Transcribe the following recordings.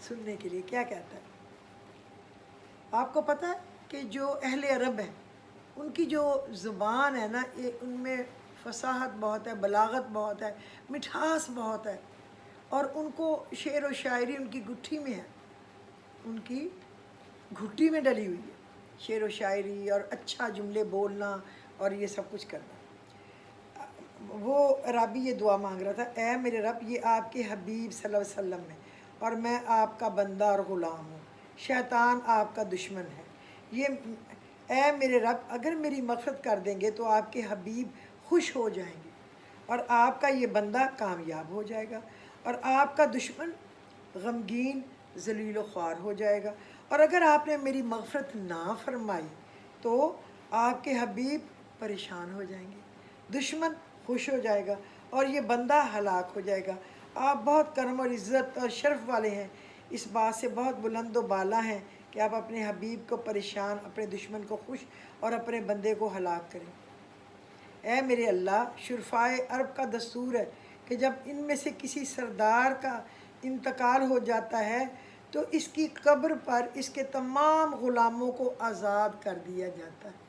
سننے کے لیے کیا کہتا ہے۔ آپ کو پتہ ہے کہ جو اہل عرب ہیں ان کی جو زبان ہے نا، ان میں فصاحت بہت ہے، بلاغت بہت ہے، مٹھاس بہت ہے، اور ان کو شعر و شاعری ان کی گٹھی میں ہے، ان کی گھٹی میں ڈلی ہوئی ہے شعر و شاعری اور اچھا جملے بولنا اور یہ سب کچھ کرنا۔ وہ عرابی یہ دعا مانگ رہا تھا، اے میرے رب، یہ آپ کے حبیب صلی اللہ علیہ وسلم ہے اور میں آپ کا بندہ اور غلام ہوں، شیطان آپ کا دشمن ہے، یہ اے میرے رب اگر میری مغفرت کر دیں گے تو آپ کے حبیب خوش ہو جائیں گے اور آپ کا یہ بندہ کامیاب ہو جائے گا اور آپ کا دشمن غمگین ذلیل و خوار ہو جائے گا، اور اگر آپ نے میری مغفرت نہ فرمائی تو آپ کے حبیب پریشان ہو جائیں گے، دشمن خوش ہو جائے گا اور یہ بندہ ہلاک ہو جائے گا۔ آپ بہت کرم اور عزت اور شرف والے ہیں، اس بات سے بہت بلند و بالا ہیں کہ آپ اپنے حبیب کو پریشان، اپنے دشمن کو خوش اور اپنے بندے کو ہلاک کریں۔ اے میرے اللہ، شرفائے عرب کا دستور ہے کہ جب ان میں سے کسی سردار کا انتقال ہو جاتا ہے تو اس کی قبر پر اس کے تمام غلاموں کو آزاد کر دیا جاتا ہے،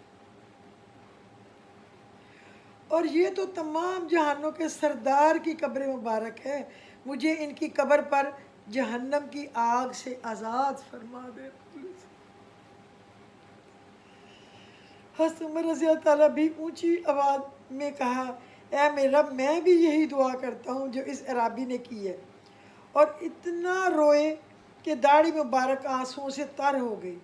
اور یہ تو تمام جہانوں کے سردار کی قبر مبارک ہے، مجھے ان کی قبر پر جہنم کی آگ سے آزاد فرما دے۔ حضرت عمر رضی اللہ تعالیٰ بھی اونچی آواز میں کہا، اے میرے رب، میں بھی یہی دعا کرتا ہوں جو اس عرابی نے کی ہے، اور اتنا روئے کہ داڑھی مبارک آنسوؤں سے تر ہو گئی۔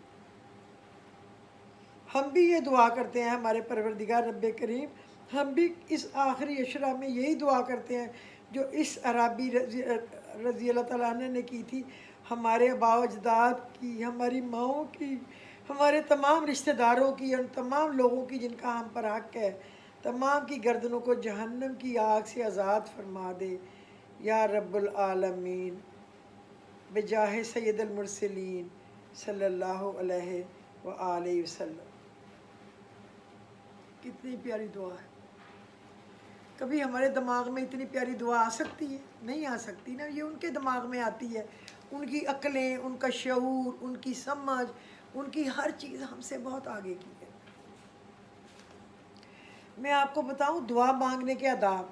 ہم بھی یہ دعا کرتے ہیں، ہمارے پروردگار رب کریم، ہم بھی اس آخری عشرہ میں یہی دعا کرتے ہیں جو اس عرابی رضی اللہ تعالیٰ عنہ نے کی تھی، ہمارے آباء و اجداد کی، ہماری ماؤں کی، ہمارے تمام رشتہ داروں کی، اور تمام لوگوں کی جن کا ہم پر حق ہے، تمام کی گردنوں کو جہنم کی آگ سے آزاد فرما دے یا رب العالمین، بجاہ سید المرسلین صلی اللہ علیہ وآلہ وسلم۔ کتنی پیاری دعا ہے۔ کبھی ہمارے دماغ میں اتنی پیاری دعا آ سکتی ہے؟ نہیں آ سکتی نا، یہ ان کے دماغ میں آتی ہے، ان کی عقلیں، ان کا شعور، ان کی سمجھ، ان کی ہر چیز ہم سے بہت آگے کی ہے۔ میں آپ کو بتاؤں دعا مانگنے کے آداب،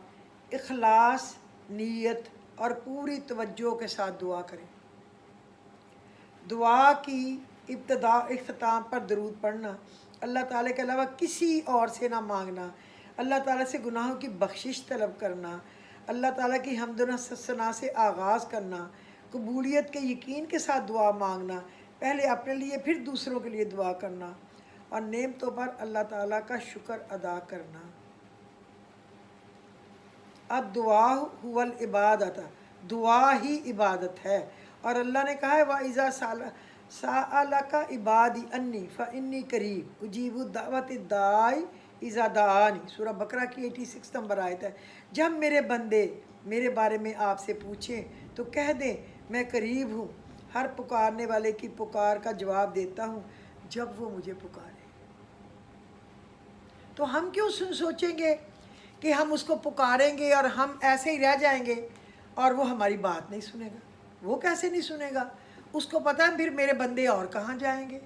اخلاص، نیت اور پوری توجہ کے ساتھ دعا کریں۔ دعا کی ابتدا اختتام پر درود پڑھنا، اللہ تعالیٰ کے علاوہ کسی اور سے نہ مانگنا، اللہ تعالیٰ سے گناہوں کی بخشش طلب کرنا، اللہ تعالیٰ کی حمد و ثنا سے آغاز کرنا، قبولیت کے یقین کے ساتھ دعا مانگنا، پہلے اپنے لیے پھر دوسروں کے لیے دعا کرنا، اور نعمتوں پر اللہ تعالیٰ کا شکر ادا کرنا۔ اب دعا هو العبادت، دعا ہی عبادت ہے، اور اللہ نے کہا ہے وَإِذَا سَأَلَكَ عِبَادِي أَنِّي فَإِنِّي قَرِيبٌ أُجِيبُ دَعْوَةَ الدَّاعِ إِذَا دَعَانِ، سورہ بقرہ کی 86 نمبر آیت ہے۔ جب میرے بندے میرے بارے میں آپ سے پوچھیں تو کہہ دیں میں قریب ہوں، ہر پکارنے والے کی پکار کا جواب دیتا ہوں جب وہ مجھے پکارے۔ تو ہم کیوں سوچیں گے کہ ہم اس کو پکاریں گے اور ہم ایسے ہی رہ جائیں گے اور وہ ہماری بات نہیں سنے گا؟ وہ کیسے نہیں سنے گا؟ اس کو پتہ ہے پھر میرے بندے اور کہاں جائیں گے،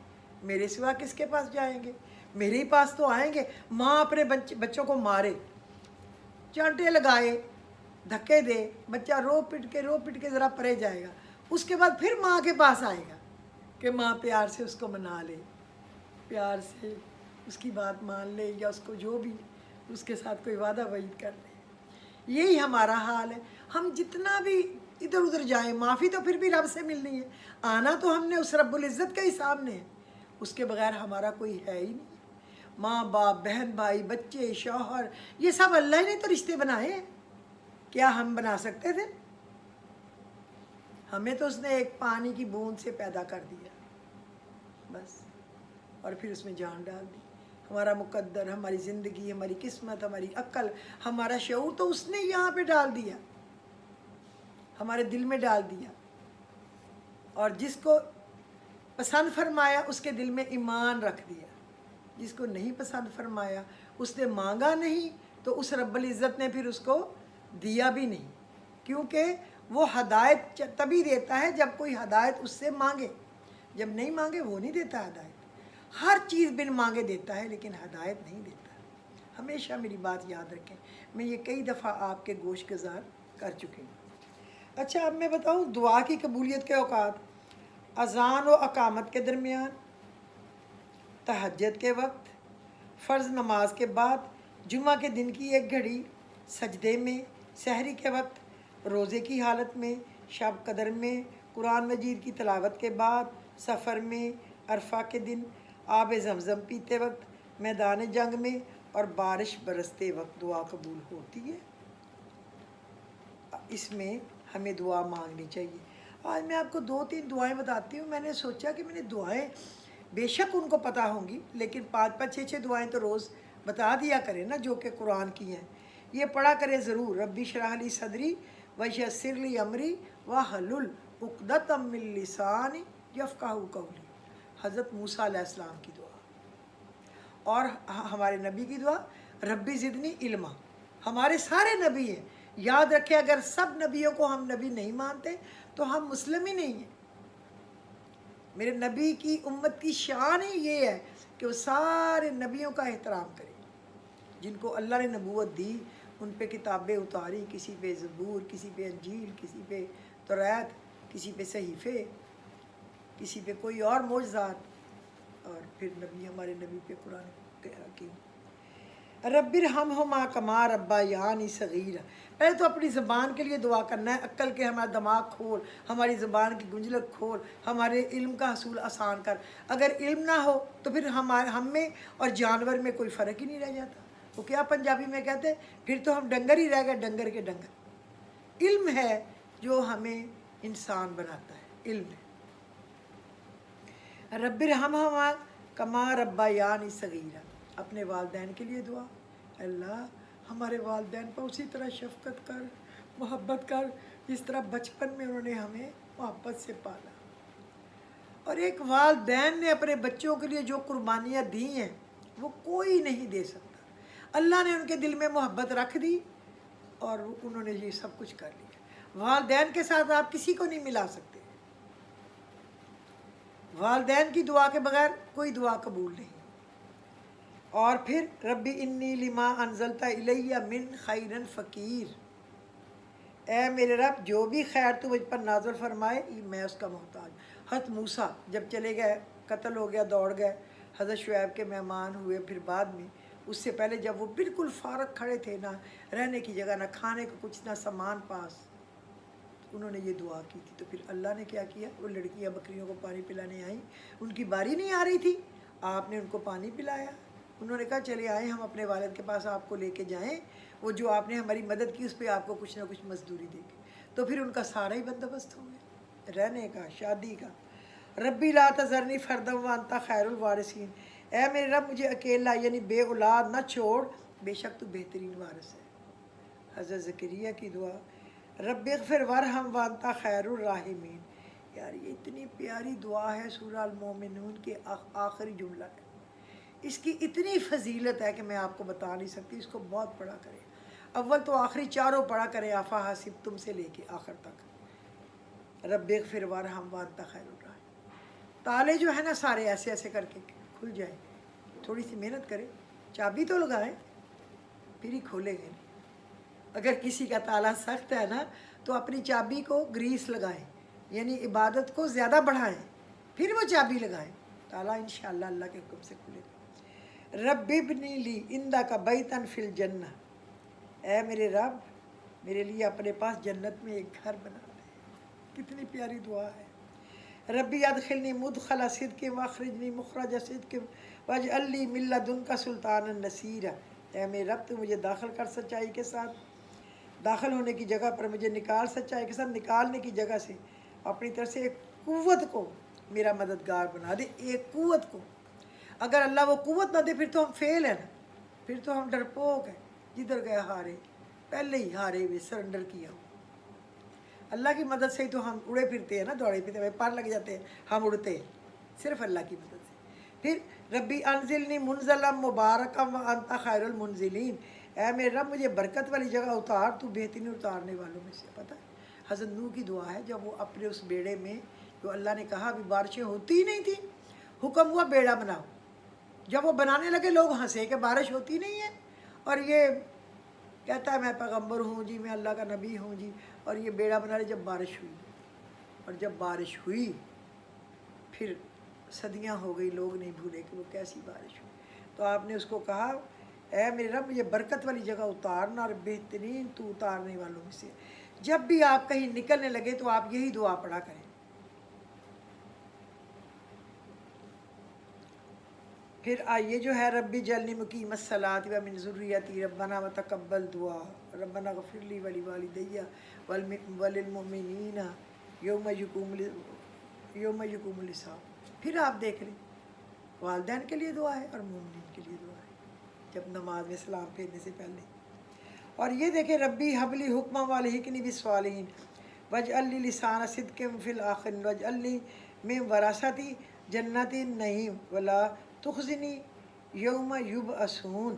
میرے سوا کس کے پاس جائیں گے، میرے ہی پاس تو آئیں گے۔ ماں اپنے بچوں کو مارے، چانٹے لگائے، دھکے دے، بچہ رو پٹ کے ذرا پرے جائے گا، اس کے بعد پھر ماں کے پاس آئے گا کہ ماں پیار سے اس کو منا لے، پیار سے اس کی بات مان لے، یا اس کو جو بھی اس کے ساتھ کوئی وعدہ وعید کر لے۔ یہی ہمارا حال ہے، ہم جتنا بھی ادھر ادھر جائیں، معافی تو پھر بھی رب سے ملنی ہے، آنا تو ہم نے اس رب العزت کے ہی سامنے ہے، اس کے بغیر ہمارا کوئی ہے ہی نہیں۔ ماں باپ، بہن بھائی، بچے، شوہر، یہ سب اللہ نے تو رشتے بنائے ہیں، کیا ہم بنا سکتے تھے؟ ہمیں تو اس نے ایک پانی کی بوند سے پیدا کر دیا بس، اور پھر اس میں جان ڈال دی۔ ہمارا مقدر، ہماری زندگی، ہماری قسمت، ہماری عقل، ہمارا شعور تو اس نے یہاں پہ ڈال دیا، ہمارے دل میں ڈال دیا، اور جس کو پسند فرمایا اس کے دل میں ایمان رکھ دیا، جس کو نہیں پسند فرمایا، اس نے مانگا نہیں تو اس رب العزت نے پھر اس کو دیا بھی نہیں، کیونکہ وہ ہدایت تبھی دیتا ہے جب کوئی ہدایت اس سے مانگے، جب نہیں مانگے وہ نہیں دیتا ہدایت۔ ہر چیز بن مانگے دیتا ہے لیکن ہدایت نہیں دیتا۔ ہمیشہ میری بات یاد رکھیں، میں یہ کئی دفعہ آپ کے گوش گزار کر چکی ہوں۔ اچھا اب میں بتاؤں دعا کی قبولیت کے اوقات۔ اذان و اقامت کے درمیان، تہجد کے وقت، فرض نماز کے بعد، جمعہ کے دن کی ایک گھڑی، سجدے میں، سحری کے وقت، روزے کی حالت میں، شب قدر میں، قرآن مجید کی تلاوت کے بعد، سفر میں، عرفہ کے دن، آب زمزم پیتے وقت، میدان جنگ میں، اور بارش برستے وقت دعا قبول ہوتی ہے۔ اس میں ہمیں دعا مانگنی چاہیے۔ آج میں آپ کو 2-3 دعائیں بتاتی ہوں۔ میں نے سوچا کہ میں نے دعائیں بے شک ان کو پتہ ہوں گی، لیکن 5-5 6-6 دعائیں تو روز بتا دیا کریں نا جو کہ قرآن کی ہیں۔ یہ پڑھا کریں ضرور۔ ربی اشرح لی صدری ویسر لی امری واحلل عقدۃ من لسانی یفقہوا قولی، حضرت موسیٰ علیہ السلام کی دعا۔ اور ہمارے نبی کی دعا ربی زدنی علما۔ ہمارے سارے نبی ہیں، یاد رکھیں اگر سب نبیوں کو ہم نبی نہیں مانتے تو ہم مسلم ہی نہیں ہیں۔ میرے نبی کی امت کی شان ہی یہ ہے کہ وہ سارے نبیوں کا احترام کریں، جن کو اللہ نے نبوت دی، ان پہ کتابیں اتاری، کسی پہ زبور، کسی پہ انجیل، کسی پہ توریت، کسی پہ صحیفے، کسی پہ کوئی اور معجزات، اور پھر نبی ہمارے نبی پہ قرآن حکیم۔ رب ارحمہما کما ربیانی صغیرا۔ پہلے تو اپنی زبان کے لیے دعا کرنا ہے، عقل کے ہمارا دماغ کھول، ہماری زبان کی گنجلک کھول، ہمارے علم کا حصول آسان کر۔ اگر علم نہ ہو تو پھر ہم میں اور جانور میں کوئی فرق ہی نہیں رہ جاتا۔ وہ کیا پنجابی میں کہتے ہیں، پھر تو ہم ڈنگر ہی رہ گئے، ڈنگر کے ڈنگر۔ علم ہے جو ہمیں انسان بناتا ہے، علم ہے۔ رب ارحمہما کما ربیانی صغیرا۔ اپنے والدین کے لیے دعا، اللہ ہمارے والدین پر اسی طرح شفقت کر، محبت کر جس طرح بچپن میں انہوں نے ہمیں محبت سے پالا۔ اور ایک والدین نے اپنے بچوں کے لیے جو قربانیاں دی ہیں وہ کوئی نہیں دے سکتا۔ اللہ نے ان کے دل میں محبت رکھ دی اور انہوں نے یہ سب کچھ کر لیا۔ والدین کے ساتھ آپ کسی کو نہیں ملا سکتے۔ والدین کی دعا کے بغیر کوئی دعا قبول نہیں۔ اور پھر ربی انی لما انزلت الی من خیر فقیر۔ اے میرے رب جو بھی خیر تو مجھ پر نازل فرمائے میں اس کا محتاج۔ حضرت موسیٰ جب چلے گئے، قتل ہو گیا، دوڑ گئے، حضرت شعیب کے مہمان ہوئے، پھر بعد میں اس سے پہلے جب وہ بالکل فارغ کھڑے تھے، نہ رہنے کی جگہ، نہ کھانے کو کچھ، نہ سامان پاس، انہوں نے یہ دعا کی تھی۔ تو پھر اللہ نے کیا کیا، وہ لڑکیاں بکریوں کو پانی پلانے آئیں، ان کی باری نہیں آ رہی تھی، آپ نے ان کو پانی پلایا۔ انہوں نے کہا چلے آئیں ہم اپنے والد کے پاس آپ کو لے کے جائیں، وہ جو آپ نے ہماری مدد کی اس پہ آپ کو کچھ نہ کچھ مزدوری دے گی۔ تو پھر ان کا سارا ہی بندوبست ہو گیا، رہنے کا، شادی کا۔ ربی لا تذرنی فردا وانت خیر الوارثین۔ اے میرے رب مجھے اکیلا یعنی بے اولاد نہ چھوڑ، بے شک تو بہترین وارث ہے۔ حضرت زکریا کی دعا رب اغفر ورحم وانت خیر الراحمین۔ یار یہ اتنی پیاری دعا ہے، سورہ المومنون کے آخری جملہ ہے۔ اس کی اتنی فضیلت ہے کہ میں آپ کو بتا نہیں سکتی، اس کو بہت پڑھا کریں۔ اول تو آخری چاروں پڑھا کریں، آفا حاسب تم سے لے کے آخر تک، رب اغفر وارحم وانت خیر الراحمین۔ تالے جو ہے نا سارے ایسے ایسے کر کے کھل جائیں، تھوڑی سی محنت کریں، چابی تو لگائیں، پھر ہی کھولیں گے۔ اگر کسی کا تالا سخت ہے نا تو اپنی چابی کو گریس لگائیں، یعنی عبادت کو زیادہ بڑھائیں، پھر وہ چابی لگائیں، تالا انشاءاللہ اللہ کے حکم سے کھلے گا۔ رب ابنی لی عندک بیتا فی الجنہ۔ اے میرے رب میرے لیے اپنے پاس جنت میں ایک گھر بنا دے۔ کتنی پیاری دعا ہے۔ ربی ادخلنی مدخل صدق واخرجنی مخرج صدق واجعل لی من لدنک سلطانا نصیرا۔ اے میرے رب تو مجھے داخل کر سچائی کے ساتھ، داخل ہونے کی جگہ پر مجھے نکال سچائی کے ساتھ، نکالنے کی جگہ سے اپنی طرف سے ایک قوت کو میرا مددگار بنا دے، ایک قوت کو۔ اگر اللہ وہ قوت نہ دے پھر تو ہم فیل ہیں نا، پھر تو ہم ڈرپوک ہیں، جدھر گئے ہارے، پہلے ہی ہارے ہوئے، سرنڈر کیا ہو۔ اللہ کی مدد سے ہی تو ہم اڑے پھرتے ہیں نا، دوڑے پھرتے ہیں، پر لگ جاتے ہیں، ہم اڑتے ہیں صرف اللہ کی مدد سے۔ پھر ربی انزلنی منزلا مبارکا وانت خیر المنزلین۔ اے میرے رب مجھے برکت والی جگہ اتار، تو بہترین اتارنے والوں میں سے۔ پتہ ہے حضرت نوح کی دعا ہے، جب وہ اپنے اس بیڑے میں، جو اللہ نے کہا ابھی بارشیں ہوتی ہی نہیں تھیں، حکم ہوا بیڑا بناؤ، جب وہ بنانے لگے لوگ ہنسے کہ بارش ہوتی نہیں ہے، اور یہ کہتا ہے میں پیغمبر ہوں جی، میں اللہ کا نبی ہوں جی، اور یہ بیڑا بنا رہے. جب بارش ہوئی، اور جب بارش ہوئی پھر صدیاں ہو گئی، لوگ نہیں بھولے کہ وہ کیسی بارش ہوئی. تو آپ نے اس کو کہا اے میرے رب یہ برکت والی جگہ اتارنا، اور بہترین تو اتارنے والوں میں سے. جب بھی آپ کہیں نکلنے لگے تو آپ یہی دعا پڑھا کریں. پھر آئیے جو ہے ربی جلنی مقیم الصلاۃ و من ذریتی ربنا وتقبل دعا ربنا غفر لی ولی والدیہ وللمؤمنین یوم یقوم الحساب. پھر آپ دیکھ لیں والدین کے لیے دعا ہے اور مومنین کے لیے دعا ہے جب نماز میں سلام پھیرنے سے پہلے. اور یہ دیکھیں ربی حبلی حکمہ والحقنی بالصالحین واجعل لی لسان صدق فی الآخرین واجعل لی من وراثتی جنت النعیم ولا تخزنی یوم یبعثون.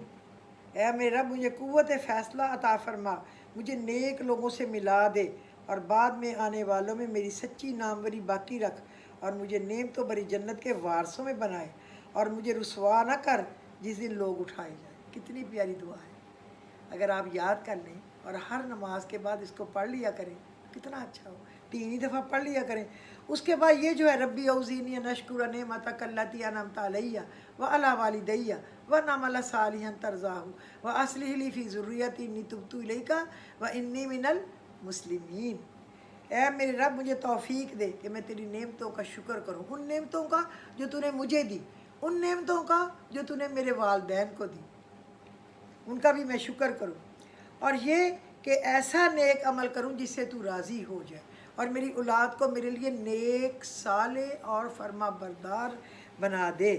اے میرے رب مجھے قوت فیصلہ عطا فرما، مجھے نیک لوگوں سے ملا دے، اور بعد میں آنے والوں میں میری سچی ناموری باقی رکھ، اور مجھے نعمتوں بری جنت کے وارثوں میں بنائے، اور مجھے رسوا نہ کر جس دن لوگ اٹھائے جائیں. کتنی پیاری دعا ہے. اگر آپ یاد کر لیں اور ہر نماز کے بعد اس کو پڑھ لیا کریں کتنا اچھا ہو. 3 ہی دفعہ پڑھ لیا کریں. اس کے بعد یہ جو ہے ربی اوزینی نشکر نعمتک التی انعمت علیہ وعلی والدیہ ونعمل صالحا ترضاہ واصلح لی فی ذریتی انی تبت الیک وانی من المسلمین. اے میرے رب مجھے توفیق دے کہ میں تیری نعمتوں کا شکر کروں، ان نعمتوں کا جو تو نے مجھے دی، ان نعمتوں کا جو تو نے میرے والدین کو دی، ان کا بھی میں شکر کروں، اور یہ کہ ایسا نیک عمل کروں جس سے تو راضی ہو جائے، اور میری اولاد کو میرے لیے نیک صالح اور فرما بردار بنا دے.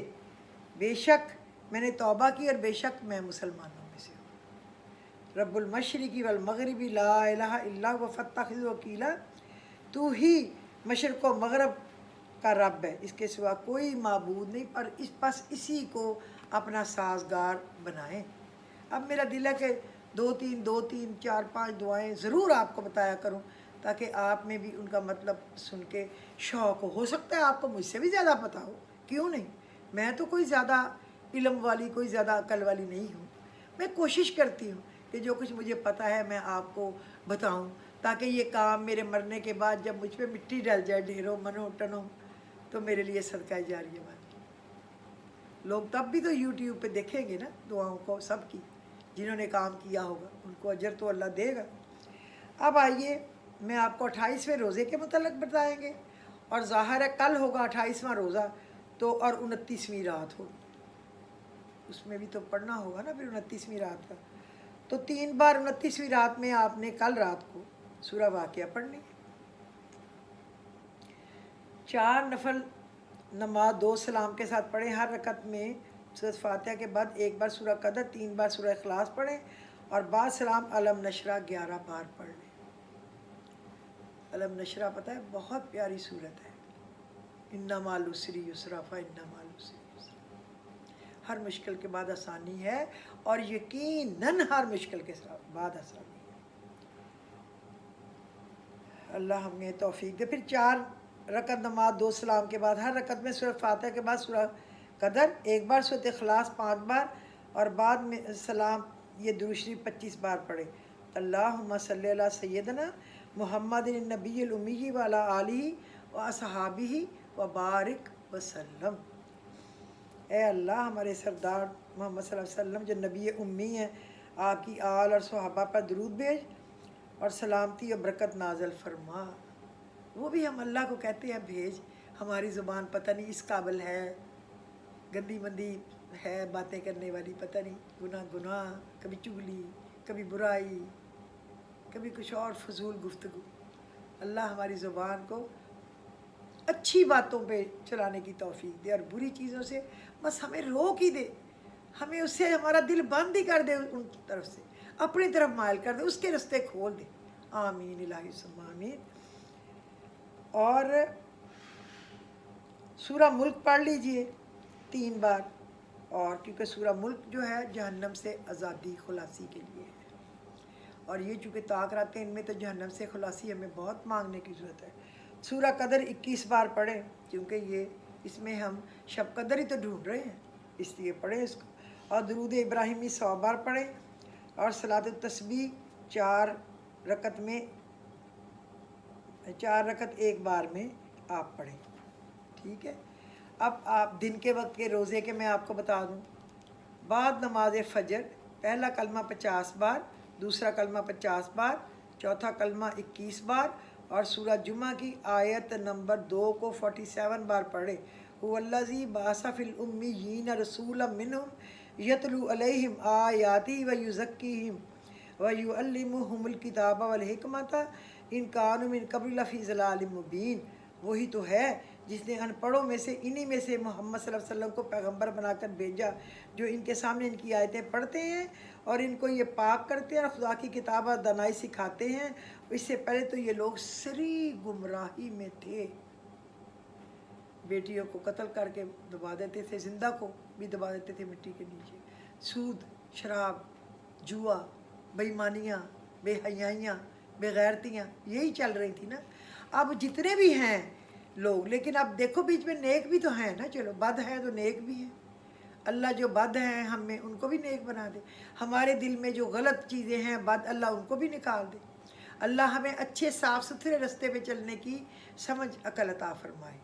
بے شک میں نے توبہ کی اور بے شک میں مسلمانوں میں سے ہوں. رب المشرقی والمغربی لا الہ الا هو فاتخذہ وکیلا. تو ہی مشرق و مغرب کا رب ہے، اس کے سوا کوئی معبود نہیں، پر بس اسی کو اپنا سازگار بنائیں. اب میرا دل ہے کہ 2-3 4-5 دعائیں ضرور آپ کو بتایا کروں تاکہ آپ میں بھی ان کا مطلب سن کے شوق ہو سکتا ہے آپ کو مجھ سے بھی زیادہ پتہ ہو، کیوں نہیں. میں تو کوئی زیادہ علم والی، کوئی زیادہ عقل والی نہیں ہوں. میں کوشش کرتی ہوں کہ جو کچھ مجھے پتہ ہے میں آپ کو بتاؤں، تاکہ یہ کام میرے مرنے کے بعد جب مجھ پہ مٹی ڈل جائے ڈھیروں منوں ٹنوں تو میرے لیے صدقہ جاریہ بن جائے. لوگ تب بھی تو یوٹیوب پہ دیکھیں گے نا دعاؤں کو، سب کی جنہوں نے کام کیا ہوگا ان کو اجر تو اللہ دے گا. اب آئیے میں آپ کو 28ویں روزے کے متعلق بتائیں گے، اور ظاہر ہے کل ہوگا 28واں روزہ تو، اور 29ویں رات ہوگی، اس میں بھی تو پڑھنا ہوگا نا پھر 29ویں رات کا. تو 3 بار 29ویں رات میں آپ نے کل رات کو سورہ واقعہ پڑھنی ہے. 4 نفل نماز 2 سلام کے ساتھ پڑھیں. ہر رکعت میں سورۃ فاتحہ کے بعد 1 بار سورہ قدر، 3 بار سورہ اخلاص پڑھیں، اور بعد سلام علم نشرہ 11 بار پڑھ لیں. علم نشرہ پتہ ہے بہت پیاری صورت ہے. ان مع العسر یسرا فإن مع العسر یسرا. ہر مشکل کے بعد آسانی ہے، اور یقیناً ہر مشکل کے بعد آسانی ہے. اللہ ہمیں توفیق دے. پھر 4 رکعت نماز 2 سلام کے بعد ہر رکعت میں سورہ فاتحہ کے بعد سورہ قدر، 1 بار سورۃ اخلاص 5 بار، اور بعد میں سلام یہ درود شریف 25 بار پڑھے. اللہم صلی علی سیدنا محمد النبی الامی وعلی آلہ واصحابہ وبارک وسلم. اے اللہ ہمارے سردار محمد صلی اللہ علیہ وسلم جو نبی امی ہیں، آپ کی آل اور صحابہ پر درود بھیج اور سلامتی اور برکت نازل فرما. وہ بھی ہم اللہ کو کہتے ہیں بھیج، ہماری زبان پتہ نہیں اس قابل ہے، گندی مندی ہے باتیں کرنے والی، پتہ نہیں گناہ، کبھی چغلی، کبھی برائی، کبھی کچھ اور فضول گفتگو. اللہ ہماری زبان کو اچھی باتوں پہ چلانے کی توفیق دے، اور بری چیزوں سے بس ہمیں روک ہی دے، ہمیں اس سے ہمارا دل بند ہی کر دے، ان کی طرف سے اپنی طرف مائل کر دے، اس کے رستے کھول دے. آمین الہی ثم آمین. اور سورہ ملک پڑھ لیجئے 3 بار، اور کیونکہ سورہ ملک جو ہے جہنم سے آزادی خلاصی کے لیے ہے. اور یہ چونکہ طاق رہتے ہیں ان میں تو جہنم سے خلاصی ہمیں بہت مانگنے کی ضرورت ہے۔ سورہ قدر 21 بار پڑھیں، کیونکہ یہ اس میں ہم شب قدر ہی تو ڈھونڈ رہے ہیں، اس لیے پڑھیں اس کو۔ اور درود ابراہیمی 100 بار پڑھیں، اور صلاۃ التسبیح 4 رکعت میں 4 رکعت ایک بار میں آپ پڑھیں، ٹھیک ہے۔ اب آپ دن کے وقت کے روزے کے میں آپ کو بتا دوں، بعد نماز فجر پہلا کلمہ 50 بار، دوسرا کلمہ 50 بار، چوتھا کلمہ 21 بار، اور سورہ جمعہ کی آیت نمبر 2 کو 47 بار پڑھے۔ هو الذی بعث فی الامیین رسولا منہم یتلو علیہم آیاتی ویزکیہم ویعلمہم الکتاب والحکمۃ ان کانوا من قبل لفی ضلال مبین۔ وہی تو ہے جس نے ان پڑھوں میں سے انہی میں سے محمد صلی اللہ علیہ وسلم کو پیغمبر بنا کر بھیجا، جو ان کے سامنے ان کی آیتیں پڑھتے ہیں اور ان کو یہ پاک کرتے ہیں اور خدا کی کتاب اور دانائی سکھاتے ہیں۔ اس سے پہلے تو یہ لوگ سری گمراہی میں تھے، بیٹیوں کو قتل کر کے دبا دیتے تھے، زندہ کو بھی دبا دیتے تھے مٹی کے نیچے، سود، شراب، جوا، بے ایمانیاں، بے حیائیاں، بے غیرتیاں یہی چل رہی تھی نا۔ اب جتنے بھی ہیں لوگ، لیکن اب دیکھو بیچ میں نیک بھی تو ہیں نا، چلو بد ہے تو نیک بھی ہیں، اللہ جو بد ہیں ہم میں ان کو بھی نیک بنا دے، ہمارے دل میں جو غلط چیزیں ہیں بد اللہ ان کو بھی نکال دے، اللہ ہمیں اچھے صاف ستھرے رستے پہ چلنے کی سمجھ عقل عطا فرمائے،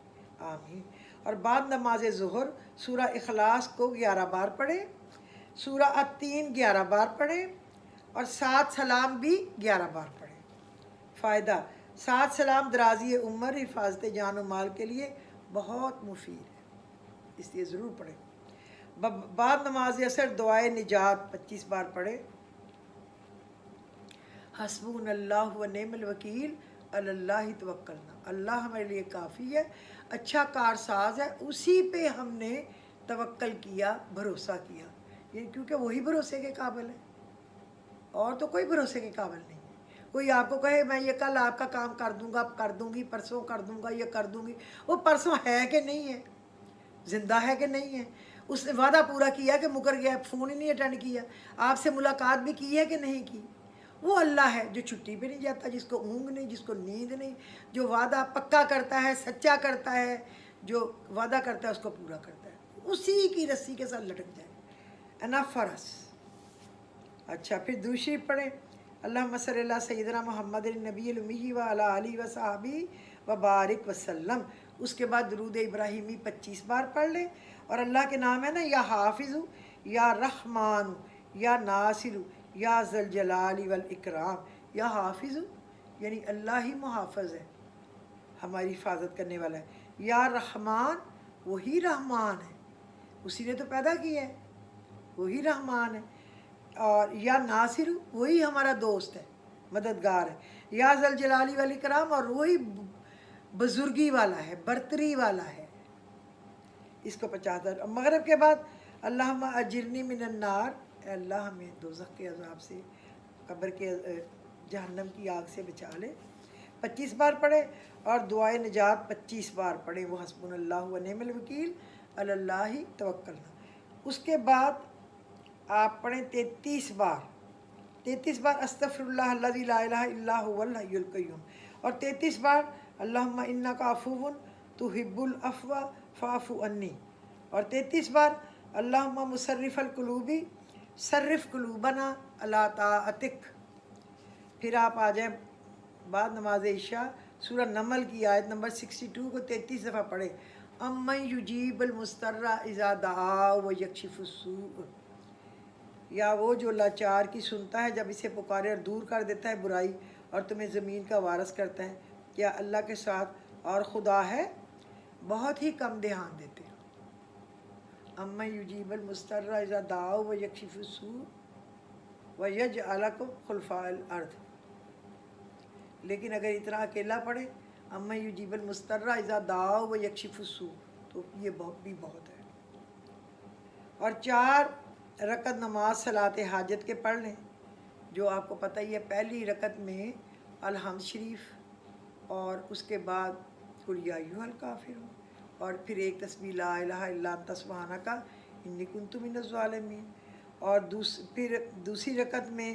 آمین۔ اور بعد نماز ظہر سورہ اخلاص کو 11 بار پڑھیں، سورہ التین 11 بار پڑھیں، اور 7 سلام بھی 11 بار پڑھیں۔ فائدہ: 7 سلام درازی عمر، حفاظت جان و مال کے لیے بہت مفید ہے، اس لیے ضرور پڑھیں۔ بعد نماز عصر دعائے نجات 25 بار پڑھیں۔ حسبنا اللہ و نعم الوکیل علی اللہ توکلنا، اللہ ہمارے لیے کافی ہے، اچھا کارساز ہے، اسی پہ ہم نے توکل کیا، بھروسہ کیا، یہ کیونکہ وہی بھروسے کے قابل ہے، اور تو کوئی بھروسے کے قابل نہیں ہے۔ کوئی آپ کو کہے میں یہ کل آپ کا کام کر دوں گا، کر دوں گی، پرسوں کر دوں گا، یہ کر دوں گی، وہ پرسوں ہے کہ نہیں ہے، زندہ ہے کہ نہیں ہے، اس نے وعدہ پورا کیا کہ مکر گیا، فون ہی نہیں اٹینڈ کیا، آپ سے ملاقات بھی کی ہے کہ نہیں کی۔ وہ اللہ ہے جو چھٹی پہ نہیں جاتا، جس کو اونگ نہیں، جس کو نیند نہیں، جو وعدہ پکا کرتا ہے، سچا کرتا ہے، جو وعدہ کرتا ہے اس کو پورا کرتا ہے، اسی کی رسی کے ساتھ لٹک جائے، انف فرس۔ اچھا، پھر دوسری پڑھیں، اللہم صلی اللہ سیدنا محمد النبی الامی و علی آلہ و صحابہ و بارک وسلم۔ اس کے بعد درود ابراہیمی 25 بار پڑھ لیں، اور اللہ کے نام ہے نا، یا حافظ، یا رحمان، یا ناصر، یا ذوالجلال والاکرام۔ یا حافظ یعنی اللہ ہی محافظ ہے، ہماری حفاظت کرنے والا ہے۔ یا رحمان، وہی رحمان ہے، اسی نے تو پیدا کیا ہے، وہی رحمان ہے۔ اور یا ناصر، وہی ہمارا دوست ہے، مددگار ہے۔ یا ذوالجلال والاکرام، اور وہی بزرگی والا ہے، برتری والا ہے۔ اس کو 50 بار۔ مغرب کے بعد اللہم اجرنی من النار، اے اللہ ہمیں دوزخ کے عذاب سے، قبر کے جہنم کی آگ سے بچا لے، 25 بار پڑھے، اور دعائے نجات 25 بار پڑھے، وہ حسبنا اللہ و نعم الوکیل علی اللہ توکلنا۔ اس کے بعد آپ پڑھیں 33 بار استغفر اللہ الذی لا الہ الا هو الحی القیوم، اور 33 بار اللہم انک عفو تحب العفو فاعف عنی، اور 33 بار اللہم مصرف القلوب صرف قلوبنا علی طاعتک۔ پھر آپ آ جائیں بعد نماز عشاء سورہ نمل کی آیت نمبر 62 کو 33 دفعہ پڑھیں، امن یجیب المضطر اذا دعا ویکشف السوء، یا وہ جو لاچار کی سنتا ہے جب اسے پکارے اور دور کر دیتا ہے برائی اور تمہیں زمین کا وارث کرتا ہے، کیا اللہ کے ساتھ اور خدا ہے؟ بہت ہی کم دھیان دیتے ہیں۔ امن یجیب المضطر اذا دعا ویکشف السوء ویجعلکم خلفاء الارض، لیکن اگر اتنا اکیلا پڑھے امن یجیب المضطر اذا دعا ویکشف السوء تو یہ بھی بہت ہے۔ اور 4 رکعت نماز صلاۃ حاجت کے پڑھ لیں، جو آپ کو پتہ ہی ہے، پہلی رکعت میں الحمد شریف، اور اس کے بعد قل یا ایھا الکافرون، اور پھر ایک تسبیح لا الہ الا انت سبحانک انی کنت من الظالمین، اور پھر دوسری رکعت میں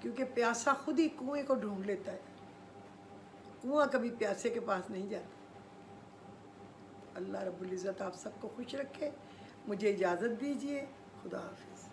کیونکہ پیاسا خود ہی کنویں کو ڈھونڈ لیتا ہے، کنواں کبھی پیاسے کے پاس نہیں جاتا۔ اللہ رب العزت آپ سب کو خوش رکھے، مجھے اجازت دیجیے، خدا حافظ۔